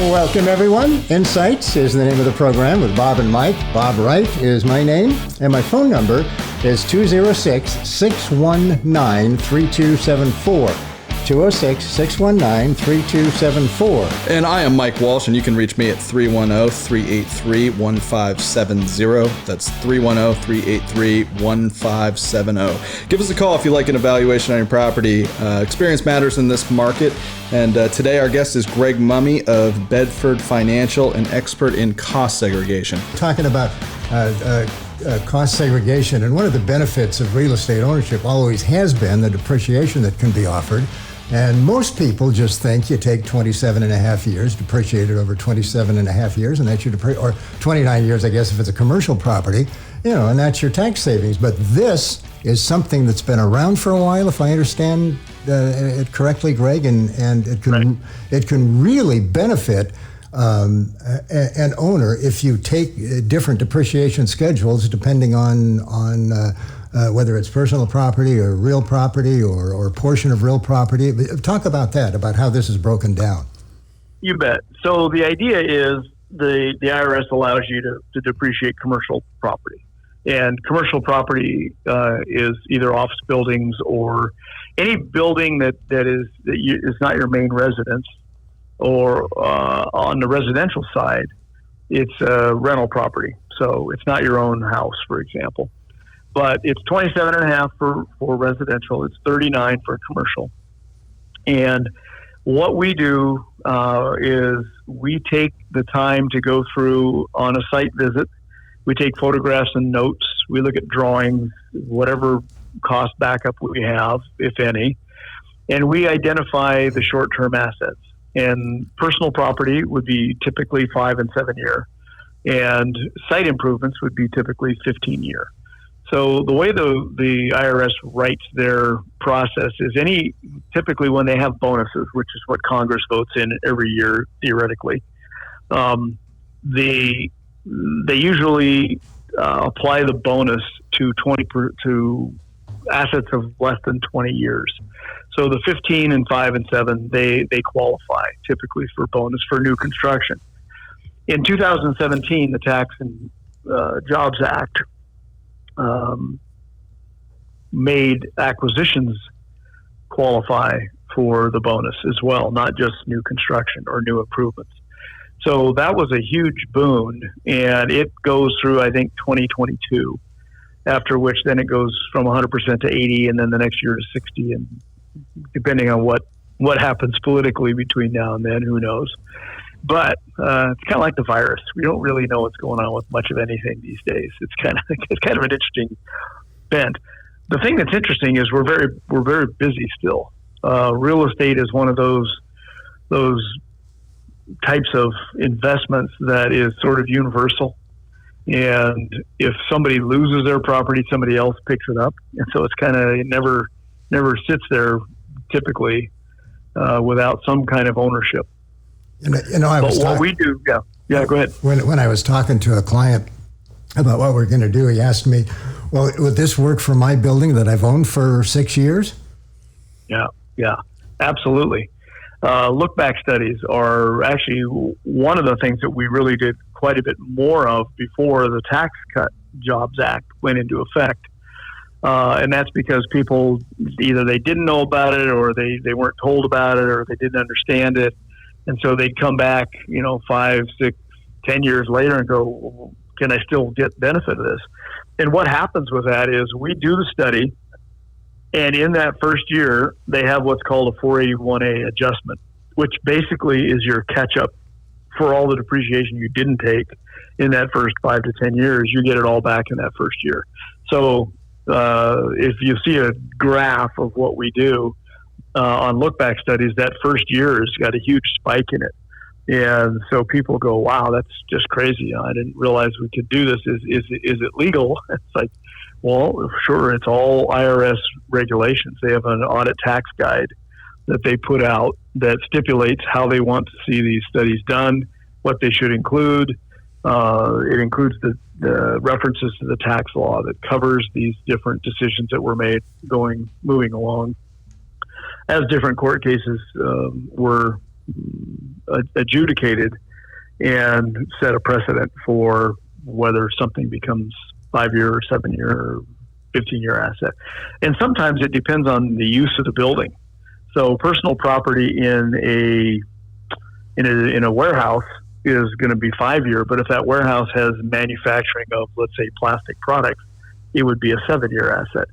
Welcome, everyone. Insights is the name of the program with Bob and Mike. Bob Wright is my name, and my phone number is 206-619-3274. 206-619-3274. And I am Mike Walsh, and you can reach me at 310-383-1570. That's 310-383-1570. Give us a call if you like an evaluation on your property. Experience matters in this market. And today our guest is Greg Mummy of Bedford Financial, an expert in cost segregation. Talking about cost segregation, and one of the benefits of real estate ownership always has been the depreciation that can be offered. And most people just think you take 27 and a half years, depreciate it over 27 and a half years, and that's your or 29 years, I guess, if it's a commercial property, and that's your tax savings. But this is something that's been around for a while, if I understand it correctly, Greg, and it can really benefit an owner if you take different depreciation schedules depending on whether it's personal property or real property or a portion of real property. Talk about that, about how this is broken down. You bet. So the idea is the IRS allows you to depreciate commercial property. And commercial property is either office buildings or any building that is not your main residence, or on the residential side, it's a rental property. So it's not your own house, for example. But it's 27.5 for residential. It's 39 for commercial. And what we do is we take the time to go through on a site visit. We take photographs and notes. We look at drawings, whatever cost backup we have, if any, and we identify the short-term assets. And personal property would be typically 5 and 7 year, and site improvements would be typically 15 year. So the way the IRS writes their process is typically when they have bonuses, which is what Congress votes in every year theoretically, they usually apply the bonus to to assets of less than 20 years. So the 15 and 5 and 7, they qualify typically for bonus for new construction. In 2017, the Tax and Jobs Act made acquisitions qualify for the bonus as well, not just new construction or new improvements. So that was a huge boon, and it goes through, I think, 2022, after which then it goes from 100% to 80, and then the next year to 60, and depending on what happens politically between now and then, who knows. But it's kind of like the virus. We don't really know what's going on with much of anything these days. It's kind of an interesting bent. The thing that's interesting is we're very busy still. Real estate is one of those types of investments that is sort of universal. And if somebody loses their property, somebody else picks it up. And so it's it never sits there typically without some kind of ownership. What we do, go ahead. When I was talking to a client about what we're going to do, he asked me, well, would this work for my building that I've owned for 6 years? Yeah, absolutely. Look-back studies are actually one of the things that we really did quite a bit more of before the Tax Cut Jobs Act went into effect. And that's because people, either they didn't know about it, or they weren't told about it, or they didn't understand it. And so they'd come back, 5, 6, 10 years later and go, well, can I still get benefit of this? And what happens with that is we do the study, and in that first year, they have what's called a 481A adjustment, which basically is your catch-up for all the depreciation you didn't take in that first 5 to 10 years. You get it all back in that first year. So if you see a graph of what we do on look-back studies, that first year has got a huge spike in it. And so people go, wow, that's just crazy. I didn't realize we could do this. Is it legal? It's like, well, sure, it's all IRS regulations. They have an audit tax guide that they put out that stipulates how they want to see these studies done, what they should include. It includes the references to the tax law that covers these different decisions that were made moving along. As different court cases were adjudicated and set a precedent for whether something becomes 5-year or 7-year or 15-year asset. And sometimes it depends on the use of the building. So personal property in a warehouse is going to be 5-year, but if that warehouse has manufacturing of, let's say, plastic products, it would be a 7-year asset.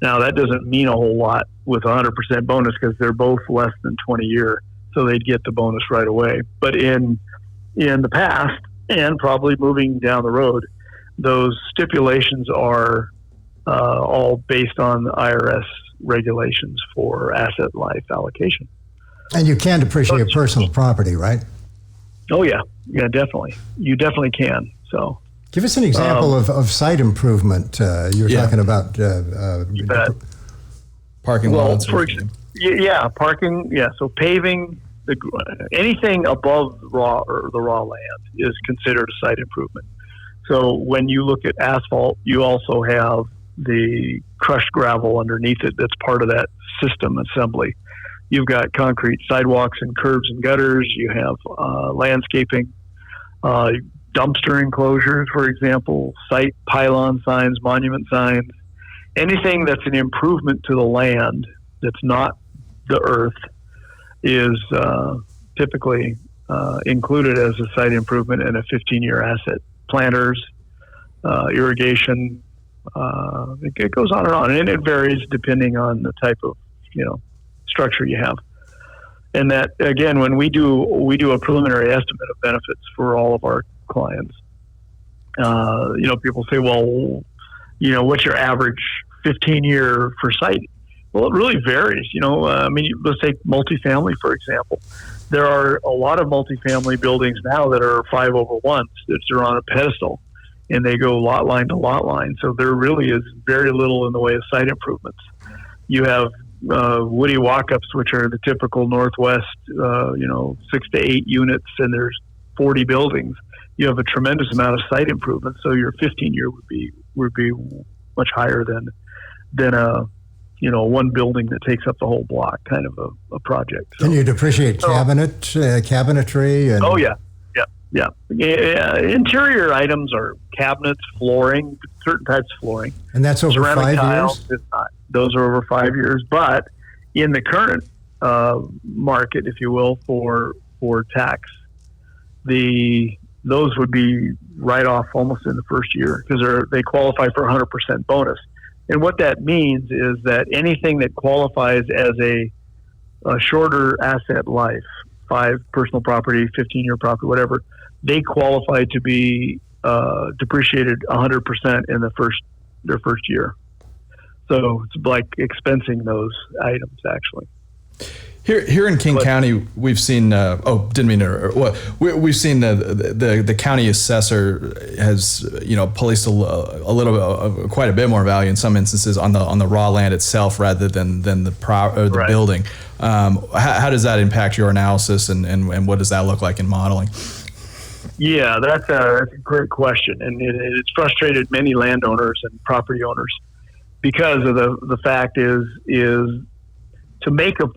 Now, that doesn't mean a whole lot with 100% bonus because they're both less than 20-year, so they'd get the bonus right away. But in the past, and probably moving down the road, those stipulations are all based on the IRS regulations for asset life allocation. And you can depreciate personal property, right? Oh, yeah. Yeah, definitely. You definitely can. So, give us an example of site improvement. You were talking about parking lots. Parking. Yeah. So paving, anything above the raw land is considered a site improvement. So when you look at asphalt, you also have the crushed gravel underneath it. That's part of that system assembly. You've got concrete sidewalks and curbs and gutters. You have landscaping, dumpster enclosures, for example, site pylon signs, monument signs, anything that's an improvement to the land that's not the earth is typically included as a site improvement and a 15-year asset. Planters, irrigation, it goes on, and it varies depending on the type of structure you have. And that, again, when we do a preliminary estimate of benefits for all of our clients, people say, well, what's your average 15-year for site? Well, it really varies. Let's take multifamily, for example. There are a lot of multifamily buildings now that are 5/1s that are on a pedestal, and they go lot line to lot line. So there really is very little in the way of site improvements. You have woody walk-ups, which are the typical Northwest, 6 to 8 units, and there's 40 buildings. You have a tremendous amount of site improvements. So your 15-year would be much higher than a one building that takes up the whole block kind of a project. So, can you depreciate cabinetry? And... Oh, yeah. Interior items are cabinets, flooring, certain types of flooring. And that's over ceramic 5 tiles, years? Those are over 5 years. But in the current market, if you will, for tax, those would be right off almost in the first year because they qualify for 100% bonus. And what that means is that anything that qualifies as a shorter asset life, 5 personal property, 15-year property, whatever, they qualify to be depreciated 100% in their first year. So it's like expensing those items, actually. Here in King County, we've seen. We've seen the county assessor has placed quite a bit more value in some instances on the raw land itself rather than the building. How does that impact your analysis, and what does that look like in modeling? Yeah, that's a great question, and it's frustrated many landowners and property owners because of the fact is to make a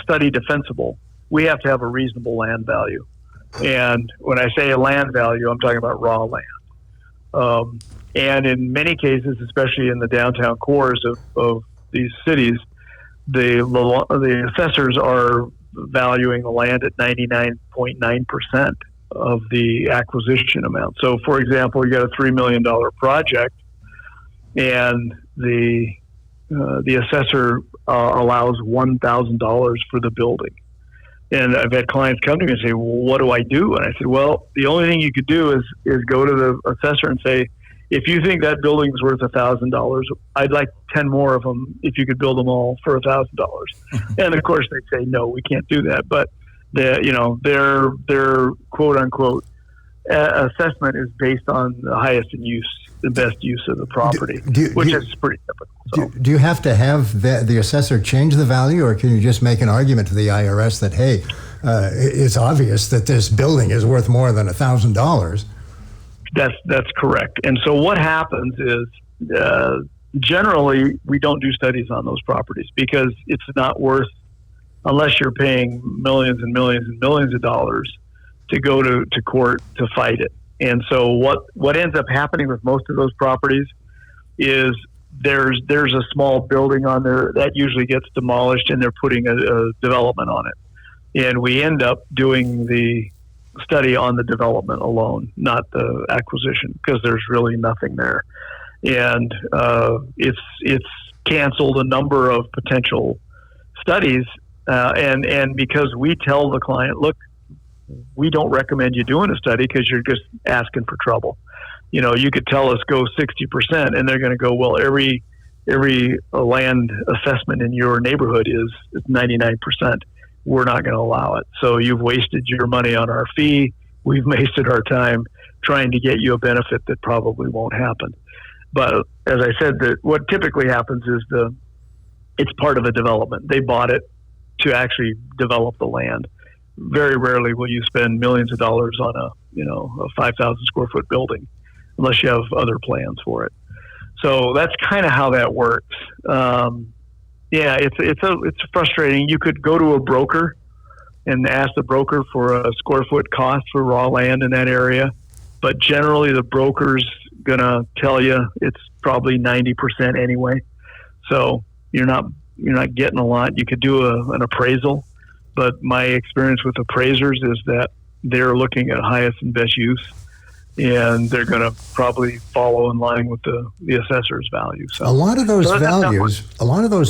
study defensible, we have to have a reasonable land value. And when I say a land value, I'm talking about raw land. And in many cases, especially in the downtown cores of these cities, the assessors are valuing the land at 99.9% of the acquisition amount. So, for example, you got a $3 million project, and the assessor allows $1,000 for the building. And I've had clients come to me and say, well, what do I do? And I said, well, the only thing you could do is go to the assessor and say, if you think that building's worth $1,000, I'd like 10 more of them if you could build them all for $1,000. And of course they'd say, no, we can't do that. But their quote unquote assessment is based on the highest and the best use of the property, which is pretty typical. So. Do you have to have the assessor change the value, or can you just make an argument to the IRS that, hey, it's obvious that this building is worth more than $1,000? That's correct. And so what happens is generally we don't do studies on those properties because it's not worth unless you're paying millions and millions and millions of dollars to go to court to fight it. And so what ends up happening with most of those properties is there's a small building on there that usually gets demolished, and they're putting a development on it. And we end up doing the study on the development alone, not the acquisition, because there's really nothing there. And it's canceled a number of potential studies, and because we tell the client, look, we don't recommend you doing a study because you're just asking for trouble. You could tell us go 60%, and they're going to go, well, every land assessment in your neighborhood is 99%. We're not going to allow it. So you've wasted your money on our fee. We've wasted our time trying to get you a benefit that probably won't happen. But as I said, what typically happens is it's part of a development. They bought it to actually develop the land. Very rarely will you spend millions of dollars on a 5,000 square foot building unless you have other plans for it. So that's kind of how that works. It's frustrating. You could go to a broker and ask the broker for a square foot cost for raw land in that area, but generally the broker's gonna tell you it's probably 90% anyway. So you're not getting a lot. You could do an appraisal, but my experience with appraisers is that they're looking at highest and best use, and they're going to probably follow in line with the assessor's value. So a lot of those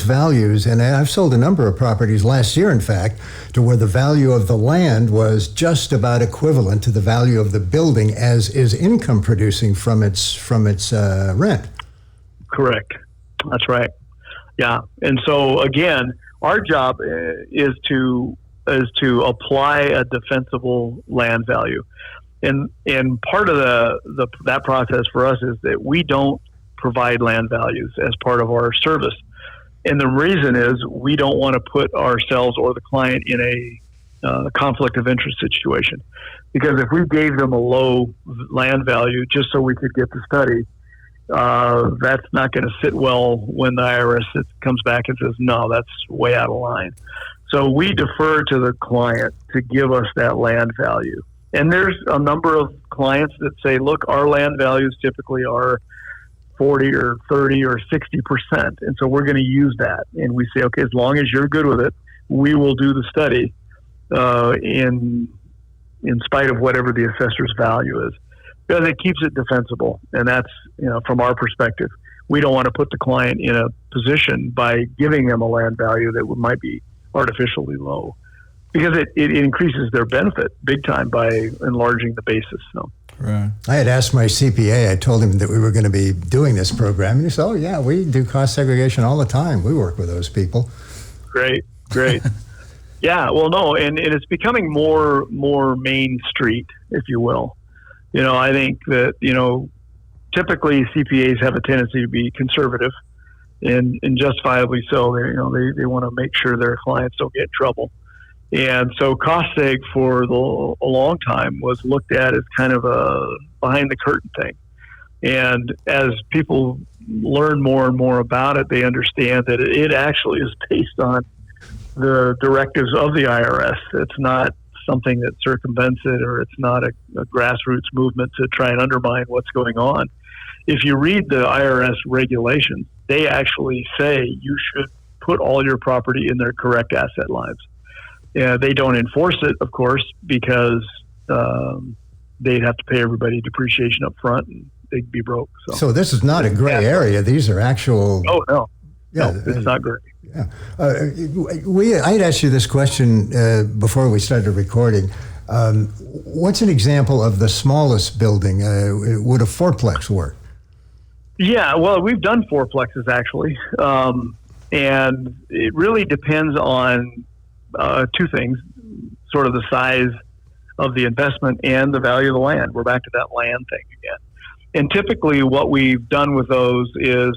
values, and I've sold a number of properties last year, in fact, to where the value of the land was just about equivalent to the value of the building as is income producing from its rent. Correct. That's right. Yeah. And so again, our job is to apply a defensible land value. And part of that process for us is that we don't provide land values as part of our service. And the reason is we don't want to put ourselves or the client in a conflict of interest situation. Because if we gave them a low land value just so we could get the study, that's not going to sit well when the IRS comes back and says, no, that's way out of line. So we defer to the client to give us that land value. And there's a number of clients that say, look, our land values typically are 40 or 30 or 60%. And so we're going to use that. And we say, okay, as long as you're good with it, we will do the study in spite of whatever the assessor's value is. Because it keeps it defensible. And that's, from our perspective, we don't want to put the client in a position by giving them a land value that might be artificially low. Because it increases their benefit big time by enlarging the basis. So. Right. I had asked my CPA, I told him that we were going to be doing this program, and he said, oh, yeah, we do cost segregation all the time. We work with those people. Great. Yeah, well, no, and it's becoming more Main Street, if you will. I think that, typically CPAs have a tendency to be conservative, and justifiably so. They want to make sure their clients don't get in trouble. And so cost seg for a long time was looked at as kind of a behind the curtain thing. And as people learn more and more about it, they understand that it actually is based on the directives of the IRS. It's not something that circumvents it, or it's not a grassroots movement to try and undermine what's going on. If you read the IRS regulations, they actually say you should put all your property in their correct asset lines. They don't enforce it, of course, because they'd have to pay everybody depreciation up front, and they'd be broke. So this is not a gray area. These are actual... Oh, no. Yeah, no, it's not gray. Yeah. I had asked you this question before we started recording. What's an example of the smallest building? Would a fourplex work? Yeah, well, we've done fourplexes, actually. And it really depends on two things, sort of the size of the investment and the value of the land. We're back to that land thing again. And typically what we've done with those is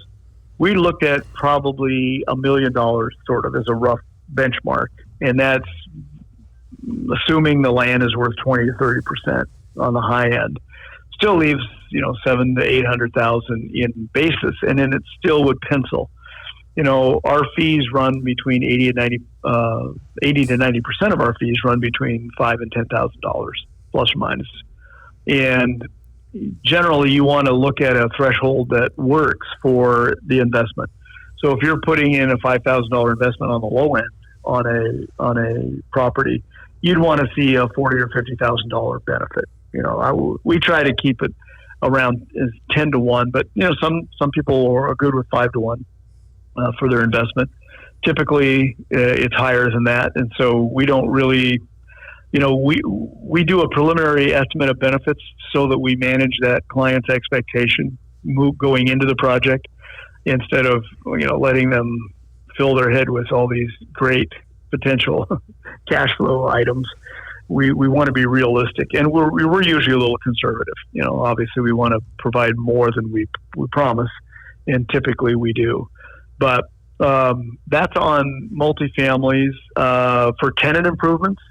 we looked at probably $1 million sort of as a rough benchmark. And that's assuming the land is worth 20 to 30% on the high end. Still leaves, $700,000 to $800,000 in basis, and then it still would pencil. our fees run between 80 to 90% of our fees run between $5,000 and $10,000 plus or minus. And generally you want to look at a threshold that works for the investment. So if you're putting in a $5,000 investment on the low end on a property, you'd want to see a $40,000 or $50,000 benefit. We try to keep it around 10 to 1, but some people are good with 5 to 1 for their investment. Typically, it's higher than that, and so we don't really. We do a preliminary estimate of benefits so that we manage that client's expectation going into the project, instead of letting them fill their head with all these great potential cash flow items. We want to be realistic, and we're usually a little conservative. Obviously we want to provide more than we promise, and typically we do. But that's on multifamilies. For tenant improvements,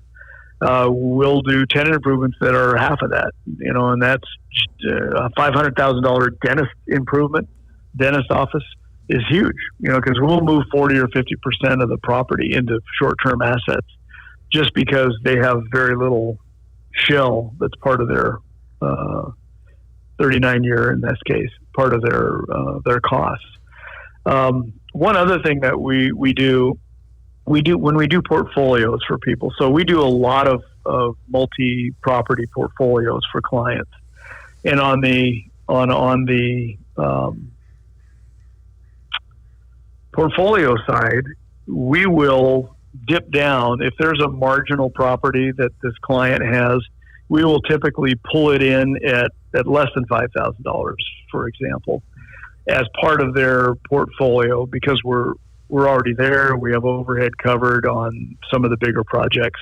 we'll do tenant improvements that are half of that. And that's a $500,000 dentist office is huge. Because we'll move 40 or 50% of the property into short-term assets, just because they have very little shell that's part of their 39-year, in this case, part of their costs. One other thing that we do when we do portfolios for people. So we do a lot of multi-property portfolios for clients, and on the portfolio side, we will dip down. If there's a marginal property that this client has, we will typically pull it in at less than $5,000, for example, as part of their portfolio, because we're already there. We have overhead covered on some of the bigger projects,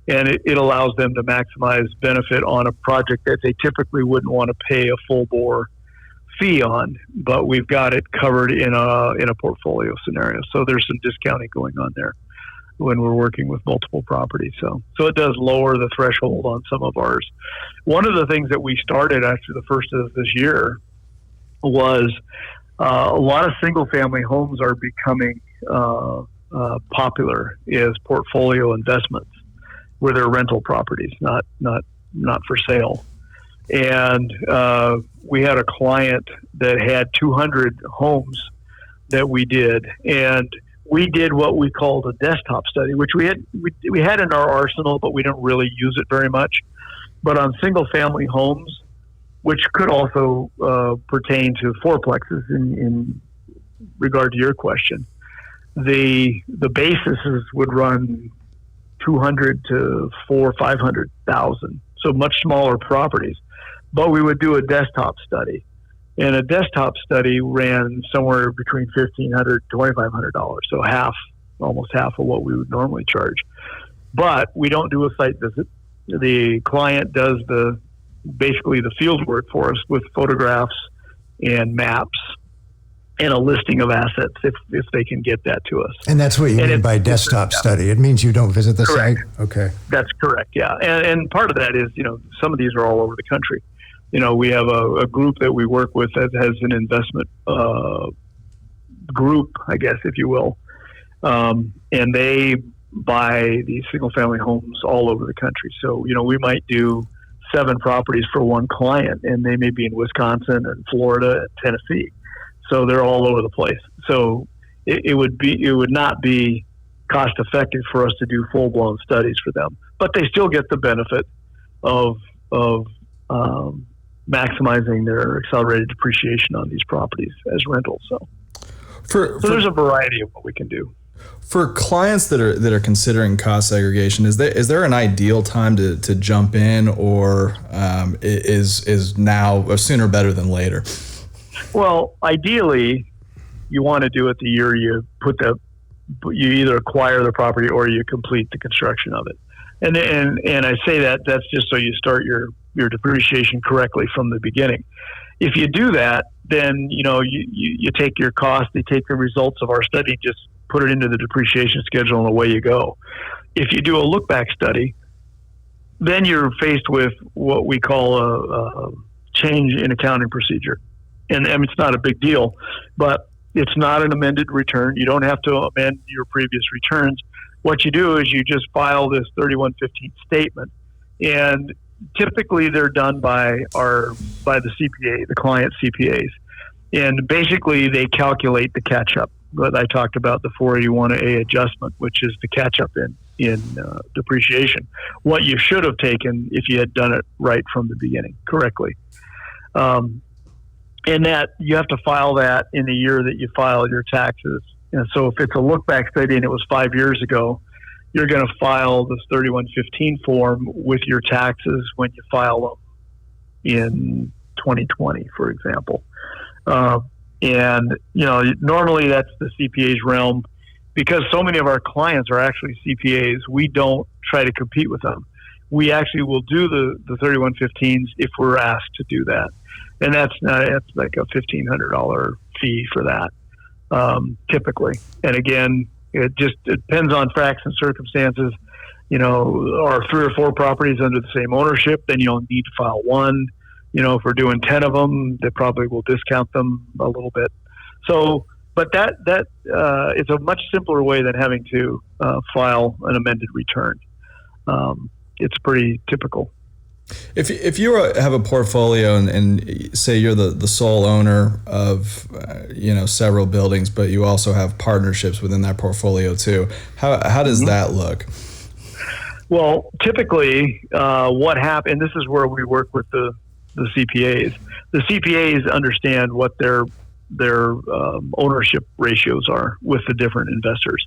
and it allows them to maximize benefit on a project that they typically wouldn't want to pay a full bore fee on, but we've got it covered in a portfolio scenario. So there's some discounting going on there when we're working with multiple properties. So it does lower the threshold on some of ours. One of the things that we started after the first of this year was a lot of single family homes are becoming popular as portfolio investments, where they're rental properties, not for sale. And we had a client that had 200 homes that we did, and we did what we called a desktop study, which we had in our arsenal, but we didn't really use it very much. But on single family homes, which could also pertain to fourplexes in regard to your question, the basis would run 200 to 400 or 500,000, so much smaller properties. But we would do a desktop study, and a desktop study ran somewhere between $1,500 to $2,500, so almost half of what we would normally charge. But we don't do a site visit. The client does basically the field work for us with photographs and maps and a listing of assets if they can get that to us. And that's what you mean by desktop study. It means you don't visit the correct. site? Okay. That's correct, yeah. And part of that is, some of these are all over the country. We have a group that we work with that has an investment group, I guess, if you will. And they buy these single-family homes all over the country. So, we might do 7 properties for one client, and they may be in Wisconsin and Florida and Tennessee. So they're all over the place. So it would not be cost effective for us to do full-blown studies for them, but they still get the benefit of maximizing their accelerated depreciation on these properties as rentals. So there's a variety of what we can do. For clients that are considering cost segregation, is there an ideal time to jump in, or is now sooner better than later? Well, ideally, you want to do it the year you either acquire the property or you complete the construction of it. And I say that's just so you start your depreciation correctly from the beginning. If you do that, then you take your cost, you take the results of our study, just put it into the depreciation schedule, and away you go. If you do a look-back study, then you're faced with what we call a change in accounting procedure. And it's not a big deal, but It's not an amended return. You don't have to amend your previous returns. What you do is you just file this 3115 statement, and typically they're done by the CPA, the client CPAs, and basically they calculate the catch-up. But I talked about the 481A adjustment, which is the catch-up in depreciation. What you should have taken if you had done it right from the beginning, correctly. And that you have to file that in the year that you file your taxes. And so if it's a look-back study and it was 5 years ago, you're going to file this 3115 form with your taxes when you file them in 2020, for example. And, normally that's the CPA's realm. Because so many of our clients are actually CPAs, we don't try to compete with them. We actually will do the 3115s if we're asked to do that. And that's like a $1,500 fee for that, typically. And again, it depends on facts and circumstances. Are 3 or 4 properties under the same ownership, then you'll need to file one. If we're doing 10 of them, they probably will discount them a little bit. So, but that is a much simpler way than having to file an amended return. It's pretty typical. If you have a portfolio and say you're the sole owner of several buildings, but you also have partnerships within that portfolio too, how does that look? Well, typically, what happens, and this is where we work with the CPAs. The CPAs understand what their ownership ratios are with the different investors,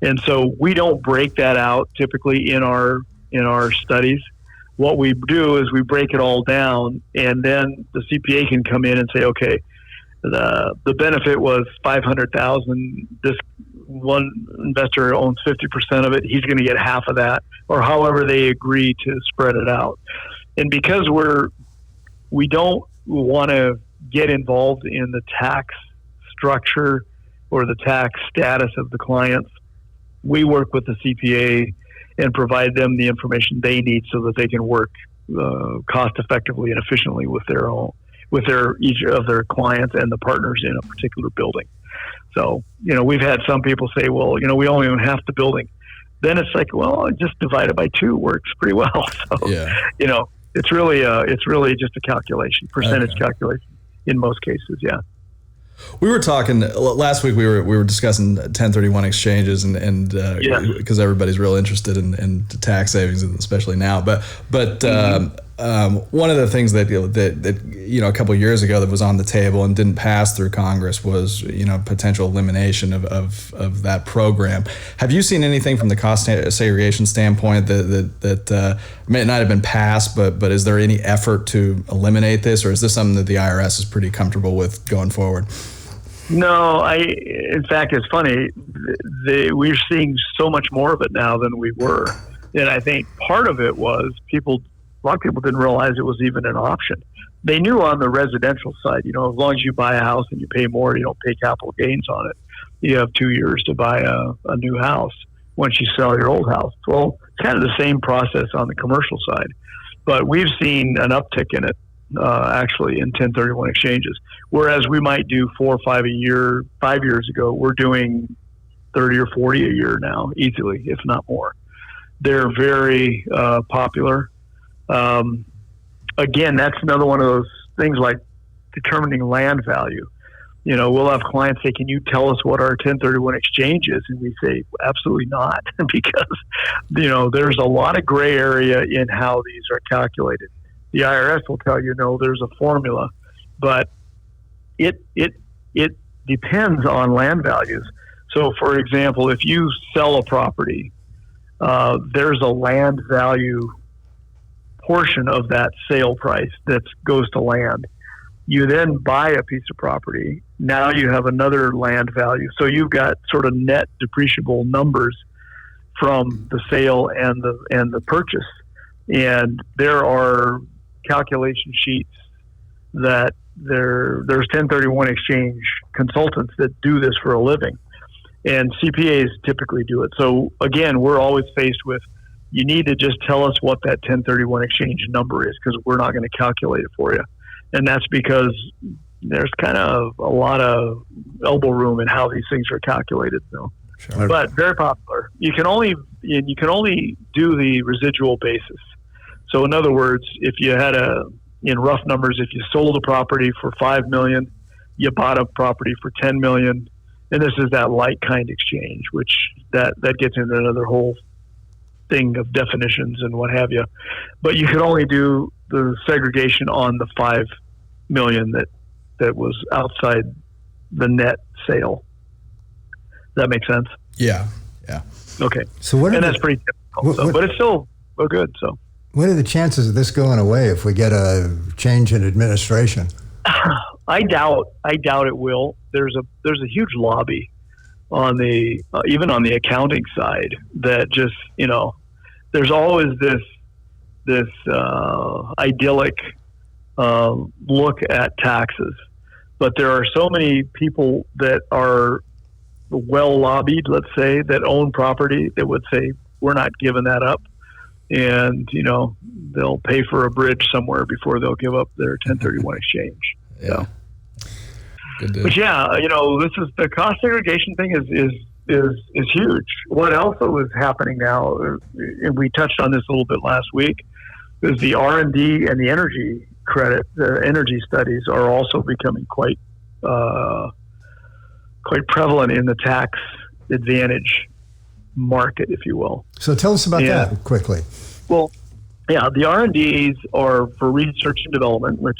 and so we don't break that out typically in our studies. What we do is we break it all down, and then the CPA can come in and say, okay, the benefit was $500,000. This one investor owns 50% of it. He's going to get half of that, or however they agree to spread it out. And because we don't want to get involved in the tax structure or the tax status of the clients, we work with the CPA and provide them the information they need so that they can work cost effectively and efficiently with each of their clients and the partners in a particular building. So, we've had some people say, well, we only own half the building. Then it's like, well, just divide it by 2 works pretty well. So, yeah. It's really just a calculation, percentage calculation in most cases. Yeah. We were talking last week. We were discussing 1031 exchanges, and because everybody's real interested in tax savings, especially now. But one of the things that a couple of years ago that was on the table and didn't pass through Congress was potential elimination of that program. Have you seen anything from the cost segregation standpoint that may not have been passed, but is there any effort to eliminate this, or is this something that the IRS is pretty comfortable with going forward? No, in fact, it's funny. We're seeing so much more of it now than we were. And I think part of it was a lot of people didn't realize it was even an option. They knew on the residential side, as long as you buy a house and you pay more, you don't pay capital gains on it. You have 2 years to buy a new house once you sell your old house. Well, it's kind of the same process on the commercial side. But we've seen an uptick in it. Actually in 1031 exchanges, whereas we might do 4 or 5 a year. 5 years ago, we're doing 30 or 40 a year now, easily, if not more. They're very popular. Again, that's another one of those things like determining land value. We'll have clients say, can you tell us what our 1031 exchange is? And we say, absolutely not, because, there's a lot of gray area in how these are calculated. The IRS will tell you, no, there's a formula, but it depends on land values. So, for example, if you sell a property, there's a land value portion of that sale price that goes to land. You then buy a piece of property. Now you have another land value. So you've got sort of net depreciable numbers from the sale and the purchase. And there are calculation sheets that there's 1031 exchange consultants that do this for a living, and CPAs typically do it. So again, we're always faced with, you need to just tell us what that 1031 exchange number is, because we're not going to calculate it for you. And that's because there's kind of a lot of elbow room in how these things are calculated. So, Sure. but very popular. You can only do the residual basis. So in other words, if you had in rough numbers, if you sold a property for $5 million, you bought a property for $10 million, and this is that like kind exchange, which that gets into another whole thing of definitions and what have you. But you could only do the segregation on the $5 million that was outside the net sale. Does that make sense? Yeah. Okay. So that's pretty typical. But it's still good. So what are the chances of this going away if we get a change in administration? I doubt it will. There's a huge lobby on the even on the accounting side that just there's always this idyllic look at taxes, but there are so many people that are well lobbied, let's say, that own property that would say we're not giving that up, and they'll pay for a bridge somewhere before they'll give up their 1031 exchange. Yeah. Good deal. But this is the cost segregation thing is huge. What also is happening now, and we touched on this a little bit last week, is the R&D and the energy credit. The energy studies are also becoming quite prevalent in the tax advantage market, if you will. So tell us about that quickly. Well, yeah, the R&Ds are for research and development, which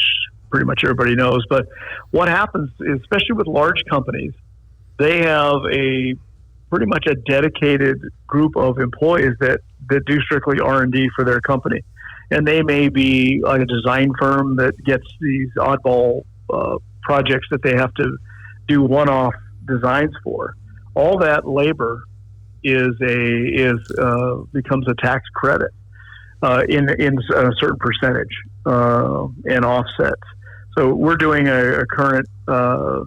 pretty much everybody knows. But what happens, especially with large companies, they have pretty much a dedicated group of employees that do strictly R&D for their company. And they may be like a design firm that gets these oddball projects that they have to do one-off designs for. All that labor becomes a tax credit in a certain percentage and offsets. So we're doing a current a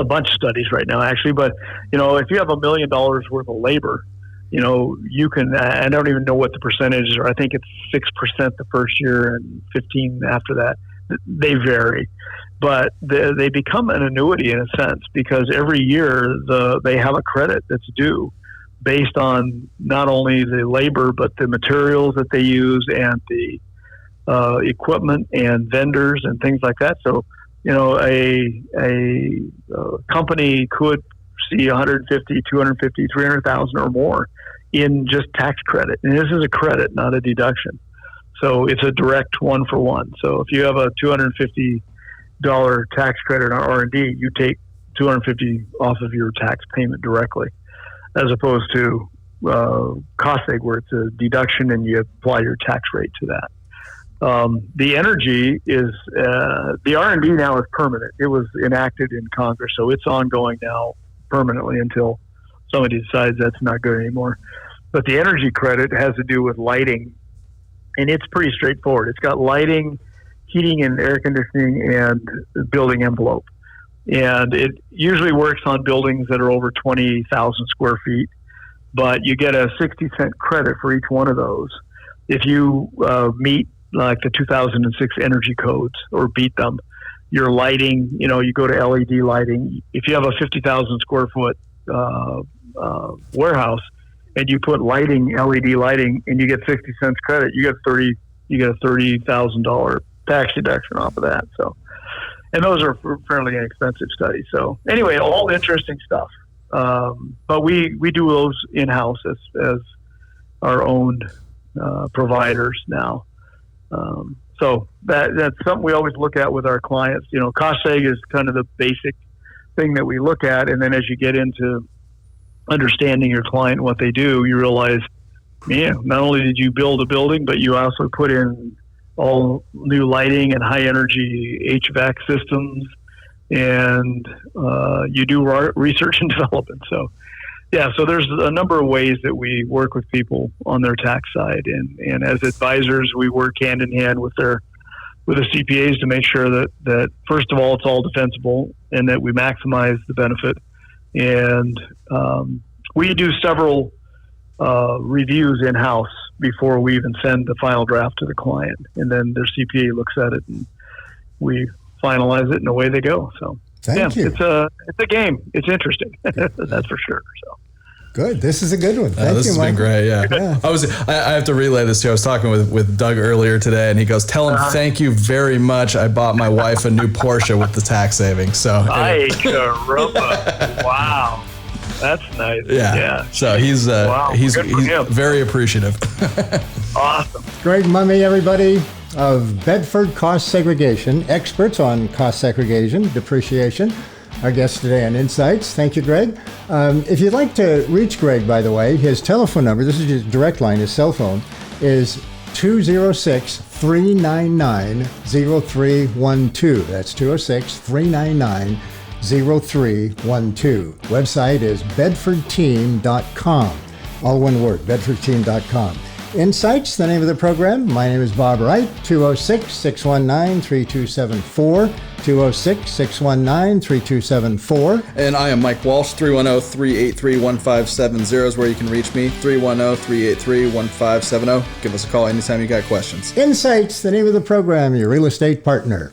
bunch of studies right now, actually. But if you have $1 million worth of labor, you can. I don't even know what the percentages are. I think it's 6% the first year and 15% after that. They vary, but they become an annuity in a sense because every year they have a credit that's due based on not only the labor but the materials that they use and the equipment and vendors and things like that. So a company could see 150, 250, 300,000 or more in just tax credit, and this is a credit, not a deduction. So it's a direct one for one. So if you have a $250 tax credit on R&D, you take $250 off of your tax payment directly, as opposed to cost seg where it's a deduction and you apply your tax rate to that. The energy is the R&D now is permanent. It was enacted in Congress, so it's ongoing now permanently until somebody decides that's not good anymore. But the energy credit has to do with lighting, and it's pretty straightforward. It's got lighting, heating and air conditioning, and building envelope. And it usually works on buildings that are over 20,000 square feet, but you get a 60-cent credit for each one of those. If you meet like the 2006 energy codes or beat them, your lighting, you go to LED lighting. If you have a 50,000 square foot warehouse and you put lighting, LED lighting, and you get 60 cents credit, you get a $30,000 tax deduction off of that. So, and those are fairly inexpensive studies. So anyway, all interesting stuff. But we do those in-house as our own providers now. So that's something we always look at with our clients. Cost seg is kind of the basic thing that we look at. And then as you get into understanding your client and what they do, you realize, not only did you build a building, but you also put in all new lighting and high energy HVAC systems, and you do research and development. So there's a number of ways that we work with people on their tax side, and as advisors, we work hand in hand with the CPAs to make sure that first of all, it's all defensible and that we maximize the benefit. And we do several reviews in-house before we even send the final draft to the client, and then their CPA looks at it, and we finalize it, and away they go. So Thank you. it's a game. It's interesting. That's for sure. So. Good. This is a good one. Thank This you, has Michael. been great. Yeah. I have to relay this too. I was talking with Doug earlier today, and he goes, "Tell him thank you very much. I bought my wife a new Porsche with the tax savings." So. Ay, caramba. Wow. That's nice. Yeah. So he's Good for him. very appreciative. Awesome. Greg Mummy, everybody, of Bedford Cost Segregation, experts on cost segregation, depreciation. Our guest today on Insights. Thank you, Greg. If you'd like to reach Greg, by the way, his telephone number, this is his direct line, his cell phone, is 206-399-0312. That's 206-399-0312. Website is bedfordteam.com. All one word, bedfordteam.com. Insights, the name of the program. My name is Bob Wright, 206-619-3274, 206-619-3274. And I am Mike Walsh, 310-383-1570 is where you can reach me, 310-383-1570. Give us a call anytime you got questions. Insights, the name of the program, your real estate partner.